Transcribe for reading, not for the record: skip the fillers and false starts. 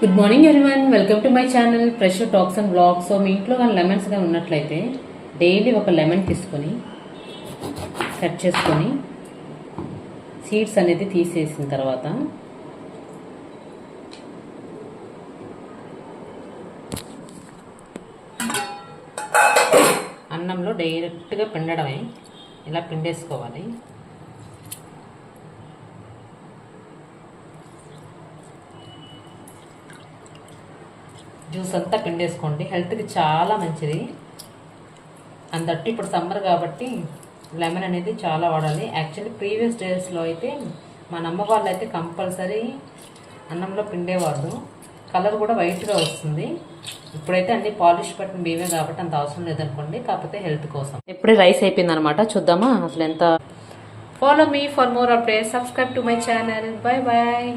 Good morning everyone, welcome to my channel fresh talks and blogs. So మీ ఇంట్లో కానీ లెమన్స్గా ఉన్నట్లయితే డైలీ ఒక లెమన్ తీసుకొని కట్ చేసుకొని సీడ్స్ అనేది తీసేసిన తర్వాత అన్నంలో డైరెక్ట్గా పిండడమే. ఇలా పిండేసుకోవాలి. జ్యూస్ అంతా పిండేసుకోండి, హెల్త్కి చాలా మంచిది. అందట్టు ఇప్పుడు సమ్మర్ కాబట్టి లెమన్ అనేది చాలా వాడాలి. యాక్చువల్లీ ప్రీవియస్ డేస్లో అయితే మా అమ్మ వాళ్ళు అయితే కంపల్సరీ అన్నంలో పిండేవాళ్ళు. కలర్ కూడా వైట్గా వస్తుంది. ఇప్పుడైతే అన్ని పాలిష్ పట్టిన బియ్యమే కాబట్టి అంత అవసరం లేదనుకోండి, కాకపోతే హెల్త్ కోసం. ఎప్పుడే రైస్ అయిపోయింది అనమాట. చూద్దామా అసలు ఎంత. Follow me for more updates, subscribe to my channel. Bye bye.